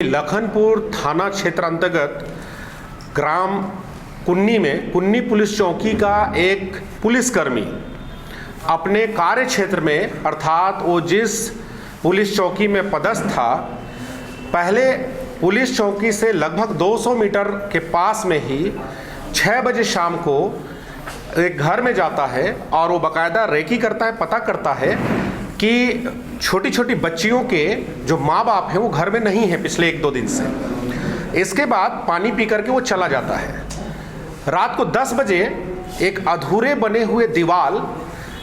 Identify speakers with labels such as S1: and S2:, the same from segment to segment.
S1: लखनपुर थाना क्षेत्र अंतर्गत ग्राम कुन्नी में कुन्नी पुलिस चौकी का एक पुलिसकर्मी अपने कार्य क्षेत्र में अर्थात वो जिस पुलिस चौकी में पदस्थ था, पहले पुलिस चौकी से लगभग 200 मीटर के पास में ही 6 बजे शाम को एक घर में जाता है और वो बाकायदा रेकी करता है, पता करता है कि छोटी छोटी बच्चियों के जो माँ बाप हैं वो घर में नहीं हैं पिछले 1-2 दिन से। इसके बाद पानी पी करके वो चला जाता है। रात को 10 बजे एक अधूरे बने हुए दीवार,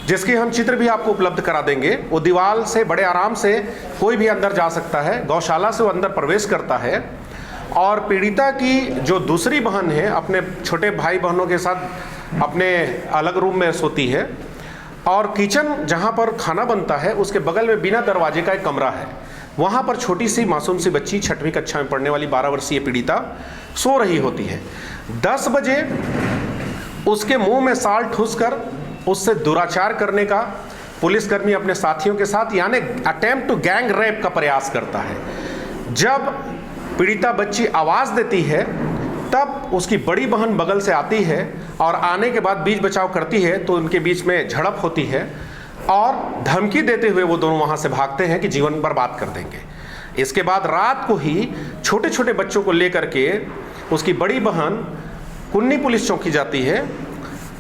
S1: जिसके हम चित्र भी आपको उपलब्ध करा देंगे, वो दीवार से बड़े आराम से कोई भी अंदर जा सकता है। गौशाला से वो अंदर प्रवेश करता है और पीड़िता की जो दूसरी बहन है अपने छोटे भाई बहनों के साथ अपने अलग रूम में सोती है और किचन जहाँ पर खाना बनता है उसके बगल में बिना दरवाजे का एक कमरा है। वहाँ पर छोटी सी मासूम सी बच्ची 6वीं कक्षा में पढ़ने वाली 12 वर्षीय पीड़िता सो रही होती है। 10 बजे उसके मुंह में साल ठूसकर उससे दुराचार करने का पुलिसकर्मी अपने साथियों के साथ यानी अटेम्प्ट टू गैंग रेप का प्रयास करता है। जब पीड़िता बच्ची आवाज़ देती है तब उसकी बड़ी बहन बगल से आती है और आने के बाद बीच बचाव करती है तो उनके बीच में झड़प होती है और धमकी देते हुए वो दोनों वहाँ से भागते हैं कि जीवन बर्बाद कर देंगे। इसके बाद रात को ही छोटे छोटे बच्चों को लेकर के उसकी बड़ी बहन कुन्नी पुलिस चौकी जाती है।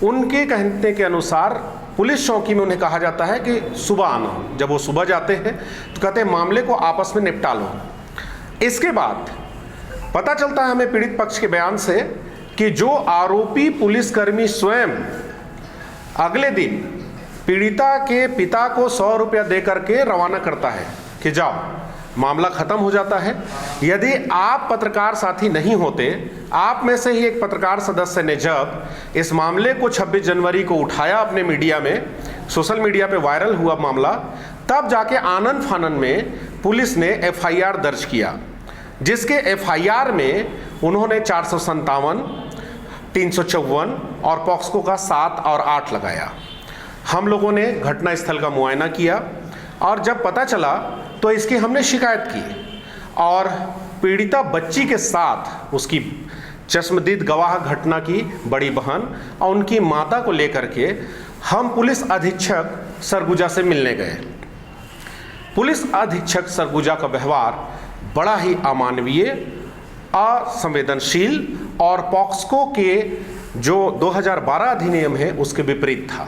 S1: उनके कहने के अनुसार पुलिस चौकी में उन्हें कहा जाता है कि सुबह आना। जब वो सुबह जाते हैं तो कहते हैं मामले को आपस में निपटा लो। इसके बाद पता चलता है हमें पीड़ित पक्ष के बयान से कि जो आरोपी पुलिसकर्मी स्वयं अगले दिन पीड़िता के पिता को 100 रुपया दे करके रवाना करता है कि जाओ, मामला खत्म हो जाता है। यदि आप पत्रकार साथी नहीं होते, आप में से ही एक पत्रकार सदस्य ने जब इस मामले को 26 जनवरी को उठाया अपने मीडिया में, सोशल मीडिया पे वायरल हुआ मामला, तब जाके आनन फानन में पुलिस ने FIR दर्ज किया, जिसके FIR में उन्होंने 457, 354 और पॉक्सको का 7 और 8 लगाया। हम लोगों ने घटनास्थल का मुआयना किया और जब पता चला तो इसकी हमने शिकायत की और पीड़िता बच्ची के साथ उसकी चश्मदीद गवाह घटना की बड़ी बहन और उनकी माता को लेकर के हम पुलिस अधीक्षक सरगुजा से मिलने गए। पुलिस अधीक्षक सरगुजा का व्यवहार बड़ा ही अमानवीय, असंवेदनशील और पॉक्सको के जो 2012 अधिनियम है उसके विपरीत था।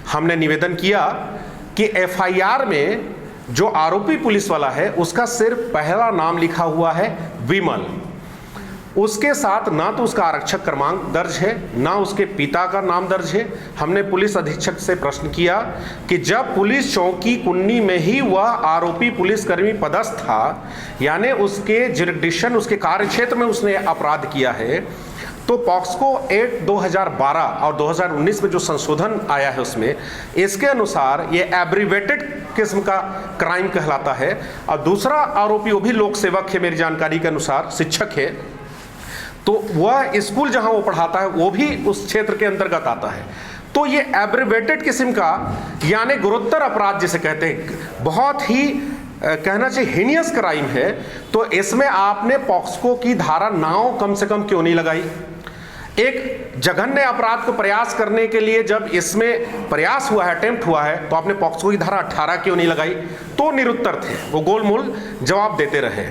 S1: हमने निवेदन किया कि FIR में जो आरोपी पुलिस वाला है उसका सिर्फ पहला नाम लिखा हुआ है विमल, उसके साथ ना तो उसका आरक्षक क्रमांक दर्ज है ना उसके पिता का नाम दर्ज है। हमने पुलिस अधीक्षक से प्रश्न किया कि जब पुलिस चौकी कुन्नी में ही वह आरोपी पुलिसकर्मी पदस्थ था, यानी उसके जुरिडिक्शन उसके कार्यक्षेत्र में उसने अपराध किया है, तो पॉक्सको एक्ट 2012 और 2019 में जो संशोधन आया है उसमें इसके अनुसार ये एब्रीवेटेड किस्म का क्राइम कहलाता है। और दूसरा आरोपी वो भी लोक सेवक है, मेरी जानकारी के अनुसार शिक्षक है, तो वह स्कूल जहां वो पढ़ाता है वो भी उस क्षेत्र के अंतर्गत आता है। तो ये एब्रीवेटेड किस्म का यानी गुरुतर अपराध जिसे कहते हैं, बहुत ही कहना चाहिए हीनियस क्राइम है। तो इसमें आपने पॉक्सको की धारा 9 कम से कम क्यों नहीं लगाई? एक जघन्य अपराध को प्रयास करने के लिए जब इसमें प्रयास हुआ है, अटेम्प्ट हुआ है, तो आपने पॉक्सको की धारा 18 क्यों नहीं लगाई? तो निरुत्तर थे, वो गोलमोल जवाब देते रहे।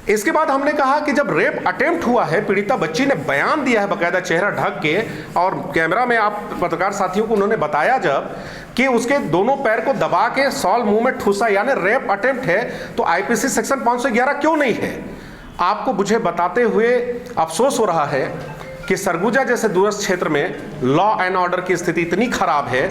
S1: इसके बाद हमने कहा कि जब रेप अटेम्प्ट हुआ है, पीड़िता बच्ची ने बयान दिया है बाकायदा चेहरा ढक के, और कैमरा में आप पत्रकार साथियों को उन्होंने बताया जब कि उसके दोनों पैर को दबा के सॉल मुंह में ठूसा, यानी रेप अटेम्प्ट है, तो IPC सेक्शन 511 क्यों नहीं है? आपको मुझे बताते हुए अफसोस हो रहा है कि सरगुजा जैसे दूरस्थ क्षेत्र में लॉ एंड ऑर्डर की स्थिति इतनी खराब है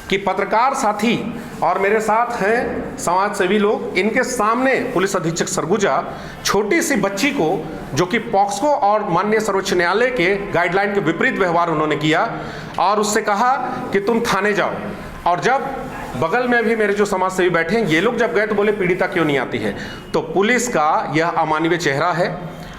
S1: कि पत्रकार साथी और मेरे साथ हैं समाज सेवी लोग, इनके सामने पुलिस अधीक्षक सरगुजा छोटी सी बच्ची को, जो कि पॉक्सको और माननीय सर्वोच्च न्यायालय के गाइडलाइन के विपरीत व्यवहार उन्होंने किया और उससे कहा कि तुम थाने जाओ। और जब बगल में भी मेरे जो समाज सेवी बैठे हैं, ये लोग जब गए तो बोले पीड़िता क्यों नहीं आती है? तो पुलिस का यह अमानवीय चेहरा है।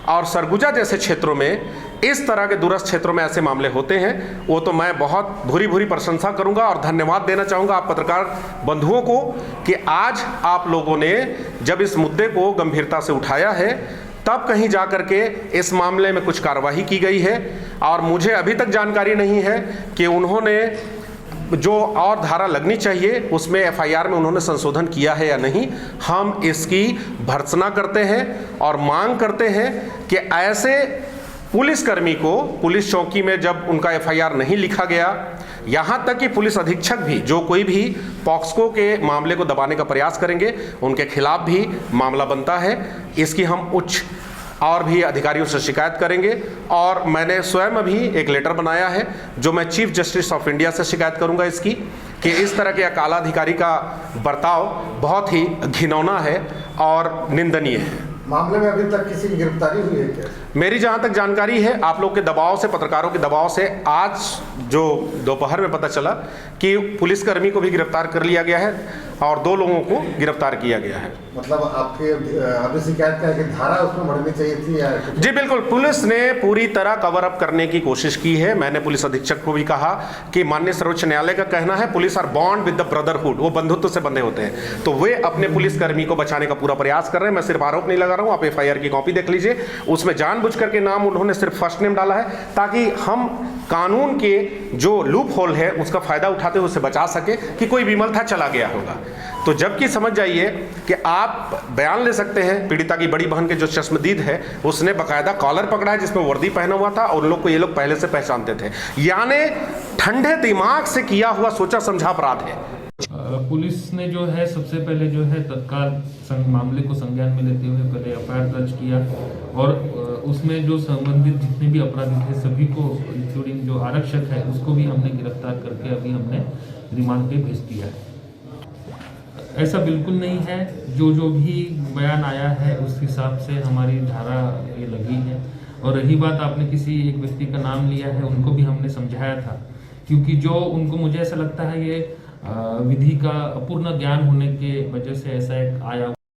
S1: और सरगुजा जैसे क्षेत्रों में इस तरह के दूरस्थ क्षेत्रों में ऐसे मामले होते हैं, वो तो मैं बहुत भूरी भूरी प्रशंसा करूंगा और धन्यवाद देना चाहूंगा आप पत्रकार बंधुओं को कि आज आप लोगों ने जब इस मुद्दे को गंभीरता से उठाया है तब कहीं जा कर के इस मामले में कुछ कार्रवाई की गई है। और मुझे अभी तक जानकारी नहीं है कि उन्होंने जो और धारा लगनी चाहिए उसमें एफआईआर में उन्होंने संशोधन किया है या नहीं। हम इसकी भर्त्सना करते हैं और मांग करते हैं कि ऐसे पुलिसकर्मी को पुलिस चौकी में जब उनका एफआईआर नहीं लिखा गया, यहाँ तक कि पुलिस अधीक्षक भी जो कोई भी पॉक्सको के मामले को दबाने का प्रयास करेंगे उनके खिलाफ भी मामला बनता है। इसकी हम उच्च और भी अधिकारियों से शिकायत करेंगे और मैंने स्वयं अभी एक लेटर बनाया है जो मैं चीफ जस्टिस ऑफ इंडिया से शिकायत करूंगा इसकी कि इस तरह के काला अधिकारी का बर्ताव बहुत ही घिनौना है और निंदनीय है।
S2: मामले में अभी तक किसी की गिरफ्तारी हुई है क्या?
S1: मेरी जहां तक जानकारी है, आप लोग के दबाव से, पत्रकारों के दबाव से आज जो दोपहर में पता चला कि पुलिसकर्मी को भी गिरफ्तार कर लिया गया है और 2 लोगों को गिरफ्तार किया गया है।
S2: मतलब आपकी अभी शिकायत क्या है कि धारा उसमें बढ़नी चाहिए थी या?
S1: जी बिल्कुल, पुलिस ने पूरी तरह कवर अप करने की कोशिश की है। मैंने पुलिस अधीक्षक को भी कहा कि माननीय सर्वोच्च न्यायालय का कहना है police are bond with the brotherhood, वो बंधुत्व से बंधे होते हैं, तो वे अपने पुलिसकर्मी को बचाने का पूरा प्रयास कर रहे हैं। मैं सिर्फ आरोप नहीं लगा रहा हूं, आप एफआईआर की कॉपी देख लीजिए, उसमें जानबूझ करके नाम उन्होंने सिर्फ फर्स्ट नेम डाला है ताकि हम कानून के जो लूप होल है उसका फायदा उठाते हुए उसे बचा सके कि कोई विमलता चला गया होगा। तो जबकि समझ जाइए कि आप बयान ले सकते हैं, पीड़िता की बड़ी बहन के जो चश्मदीद है उसने बाकायदा कॉलर पकड़ा है जिसमें वर्दी पहना हुआ था और उन लोग को ये लोग पहले से पहचानते थे, यानी ठंडे दिमाग से किया हुआ सोचा समझा अपराध है।
S3: पुलिस ने जो है सबसे पहले जो है तत्काल मामले को संज्ञान में लेते हुए पहले एफआईआर दर्ज किया और उसमें जो संबंधित जितने भी अपराधी थे सभी को इंक्लूडिंग जो आरक्षक है उसको भी हमने गिरफ्तार करके अभी हमने रिमांड पे भेज दिया है। ऐसा बिल्कुल नहीं है, जो भी बयान आया है उस हिसाब से हमारी धारा ये लगी है। और रही बात आपने किसी एक व्यक्ति का नाम लिया है, उनको भी हमने समझाया था क्योंकि जो उनको मुझे ऐसा लगता है ये विधि का अपूर्ण ज्ञान होने के वजह से ऐसा एक आया।